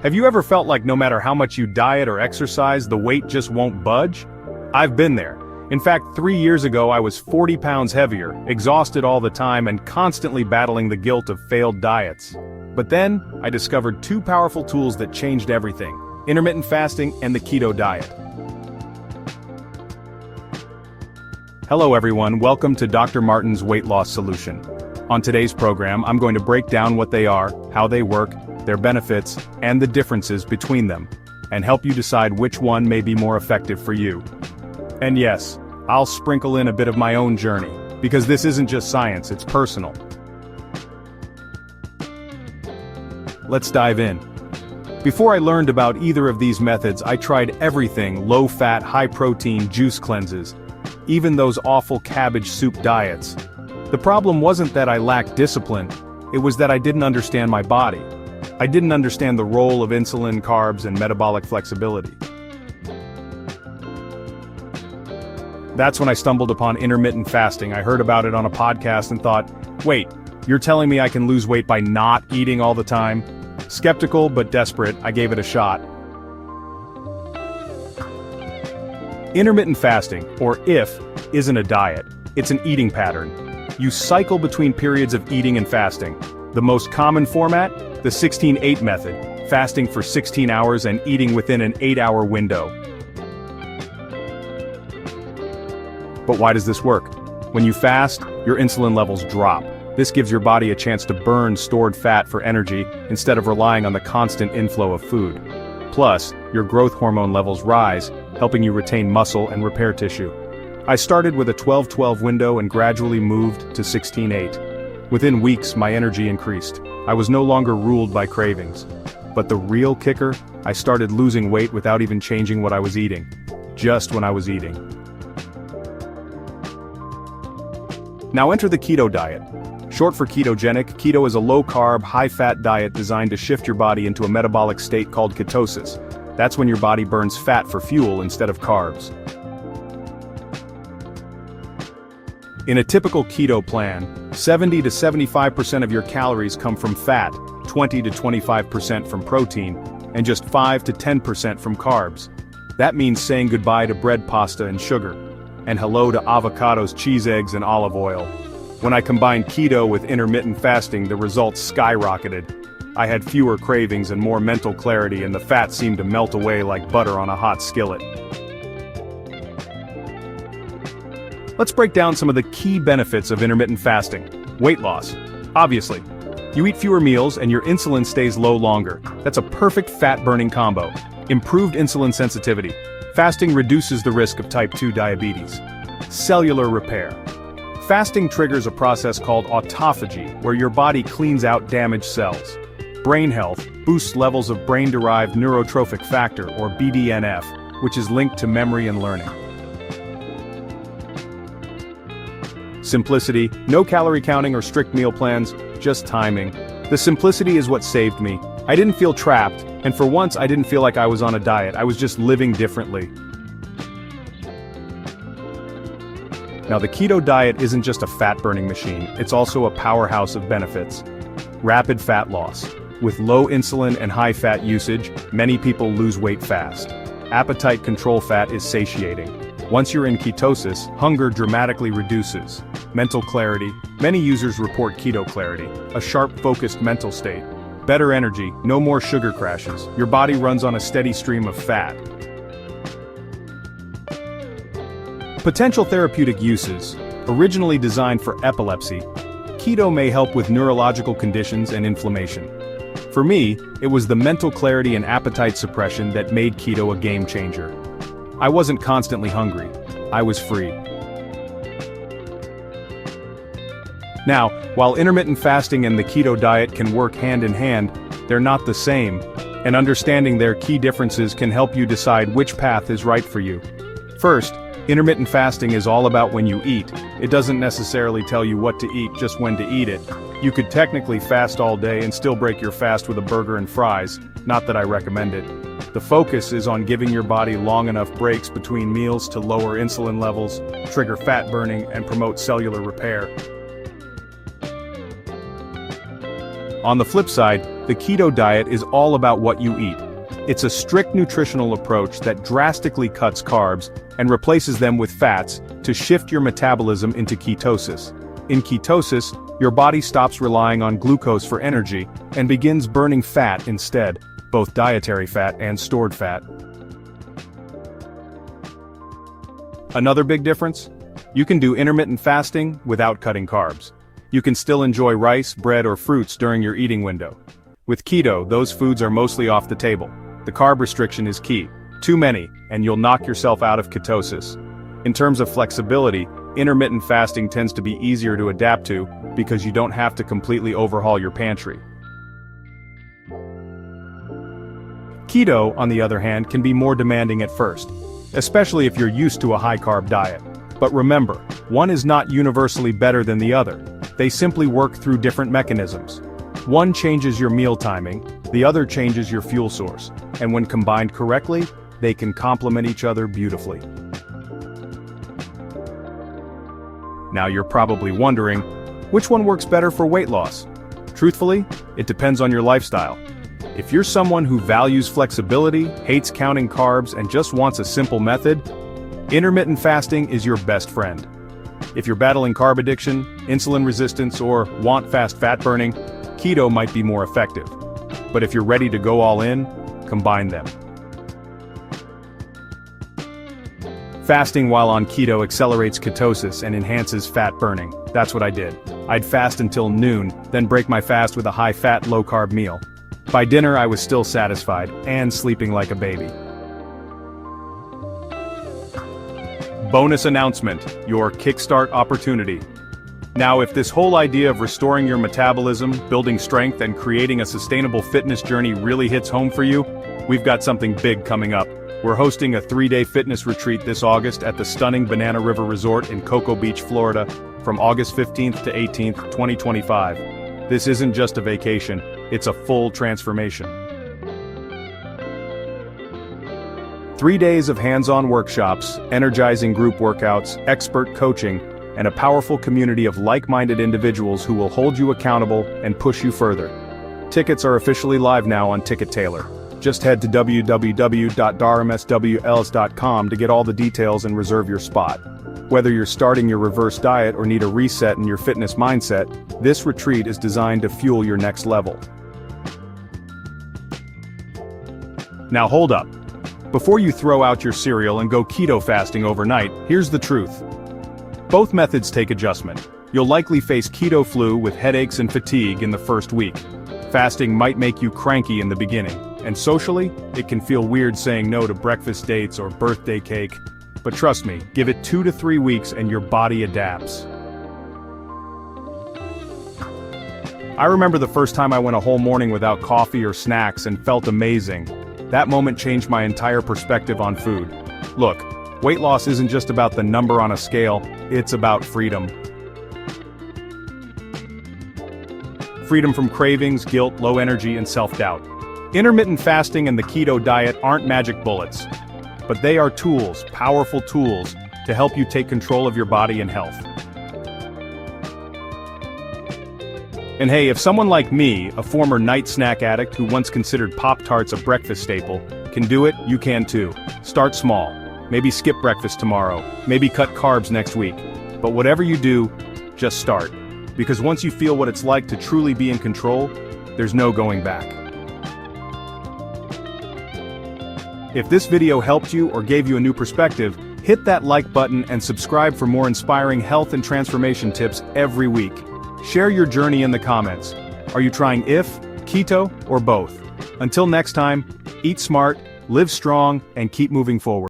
Have you ever felt like no matter how much you diet or exercise, the weight just won't budge? I've been there. In fact, 3 years ago I was 40 pounds heavier, exhausted all the time and constantly battling the guilt of failed diets. But then, I discovered two powerful tools that changed everything: intermittent fasting and the keto diet. Hello everyone, welcome to Dr. Martin's Weight Loss Solution. On today's program, I'm going to break down what they are, how they work, their benefits, and the differences between them, and help you decide which one may be more effective for you. And yes, I'll sprinkle in a bit of my own journey, because this isn't just science, it's personal. Let's dive in. Before I learned about either of these methods, I tried everything: low-fat, high-protein juice cleanses, even those awful cabbage soup diets. The problem wasn't that I lacked discipline, it was that I didn't understand my body. I didn't understand the role of insulin, carbs, and metabolic flexibility. That's when I stumbled upon intermittent fasting. I heard about it on a podcast and thought, wait, you're telling me I can lose weight by not eating all the time? Skeptical but desperate, I gave it a shot. Intermittent fasting, or IF, isn't a diet, it's an eating pattern. You cycle between periods of eating and fasting. The most common format? The 16-8 method, fasting for 16 hours and eating within an 8-hour window. But why does this work? When you fast, your insulin levels drop. This gives your body a chance to burn stored fat for energy instead of relying on the constant inflow of food. Plus, your growth hormone levels rise, helping you retain muscle and repair tissue. I started with a 12-12 window and gradually moved to 16-8. Within weeks, my energy increased. I was no longer ruled by cravings. But the real kicker, I started losing weight without even changing what I was eating. Just when I was eating. Now enter the keto diet. Short for ketogenic, keto is a low-carb, high-fat diet designed to shift your body into a metabolic state called ketosis. That's when your body burns fat for fuel instead of carbs. In a typical keto plan, 70 to 75% of your calories come from fat, 20 to 25% from protein, and just 5 to 10% from carbs. That means saying goodbye to bread, pasta, and sugar, and hello to avocados, cheese, eggs, and olive oil. When I combined keto with intermittent fasting, the results skyrocketed. I had fewer cravings and more mental clarity, and the fat seemed to melt away like butter on a hot skillet. Let's break down some of the key benefits of intermittent fasting. Weight loss. Obviously. You eat fewer meals and your insulin stays low longer. That's a perfect fat-burning combo. Improved insulin sensitivity. Fasting reduces the risk of type 2 diabetes. Cellular repair. Fasting triggers a process called autophagy, where your body cleans out damaged cells. Brain health boosts levels of brain-derived neurotrophic factor, or BDNF, which is linked to memory and learning. Simplicity, no calorie counting or strict meal plans, just timing. The simplicity is what saved me. I didn't feel trapped, and for once I didn't feel like I was on a diet, I was just living differently. Now the keto diet isn't just a fat-burning machine, it's also a powerhouse of benefits. Rapid fat loss. With low insulin and high fat usage, many people lose weight fast. Appetite control fat is satiating. Once you're in ketosis, hunger dramatically reduces. Mental clarity. Many users report keto clarity, a sharp, focused mental state. Better energy, no more sugar crashes. Your body runs on a steady stream of fat. Potential therapeutic uses. Originally designed for epilepsy, keto may help with neurological conditions and inflammation. For me, it was the mental clarity and appetite suppression that made keto a game changer. I wasn't constantly hungry. I was free. Now, while intermittent fasting and the keto diet can work hand in hand, they're not the same, and understanding their key differences can help you decide which path is right for you. First, intermittent fasting is all about when you eat. It doesn't necessarily tell you what to eat, just when to eat it. You could technically fast all day and still break your fast with a burger and fries, not that I recommend it. The focus is on giving your body long enough breaks between meals to lower insulin levels, trigger fat burning, and promote cellular repair. On the flip side, the keto diet is all about what you eat. It's a strict nutritional approach that drastically cuts carbs and replaces them with fats to shift your metabolism into ketosis. In ketosis, your body stops relying on glucose for energy and begins burning fat instead, both dietary fat and stored fat. Another big difference? You can do intermittent fasting without cutting carbs. You can still enjoy rice, bread, or fruits during your eating window. With keto, those foods are mostly off the table. The carb restriction is key. Too many, and you'll knock yourself out of ketosis. In terms of flexibility, intermittent fasting tends to be easier to adapt to because you don't have to completely overhaul your pantry. Keto, on the other hand, can be more demanding at first, especially if you're used to a high-carb diet. But remember, one is not universally better than the other. They simply work through different mechanisms. One changes your meal timing, the other changes your fuel source, and when combined correctly, they can complement each other beautifully. Now you're probably wondering, which one works better for weight loss? Truthfully, it depends on your lifestyle. If you're someone who values flexibility, hates counting carbs, and just wants a simple method, intermittent fasting is your best friend. If you're battling carb addiction, insulin resistance, or want fast fat burning, keto might be more effective. But if you're ready to go all in, combine them. Fasting while on keto accelerates ketosis and enhances fat burning. That's what I did. I'd fast until noon, then break my fast with a high-fat, low-carb meal. By dinner, I was still satisfied and sleeping like a baby. Bonus announcement, your kickstart opportunity. Now, if this whole idea of restoring your metabolism, building strength, and creating a sustainable fitness journey really hits home for you, we've got something big coming up. We're hosting a 3-day fitness retreat this August at the stunning Banana River Resort in Cocoa Beach, Florida, from August 15th to 18th, 2025. This isn't just a vacation, it's a full transformation. 3 days of hands-on workshops, energizing group workouts, expert coaching, and a powerful community of like-minded individuals who will hold you accountable and push you further. Tickets are officially live now on Ticket Tailor. Just head to www.darmswls.com to get all the details and reserve your spot. Whether you're starting your reverse diet or need a reset in your fitness mindset, this retreat is designed to fuel your next level. Now hold up. Before you throw out your cereal and go keto fasting overnight, here's the truth. Both methods take adjustment. You'll likely face keto flu with headaches and fatigue in the first week. Fasting might make you cranky in the beginning, and socially, it can feel weird saying no to breakfast dates or birthday cake. But trust me, give it 2 to 3 weeks and your body adapts. I remember the first time I went a whole morning without coffee or snacks and felt amazing. That moment changed my entire perspective on food. Look, weight loss isn't just about the number on a scale, it's about freedom. Freedom from cravings, guilt, low energy, and self-doubt. Intermittent fasting and the keto diet aren't magic bullets, but they are tools, powerful tools, to help you take control of your body and health. And hey, if someone like me, a former night snack addict who once considered Pop-Tarts a breakfast staple, can do it, you can too. Start small. Maybe skip breakfast tomorrow. Maybe cut carbs next week. But whatever you do, just start. Because once you feel what it's like to truly be in control, there's no going back. If this video helped you or gave you a new perspective, hit that like button and subscribe for more inspiring health and transformation tips every week. Share your journey in the comments. Are you trying IF, keto, or both? Until next time, eat smart, live strong, and keep moving forward.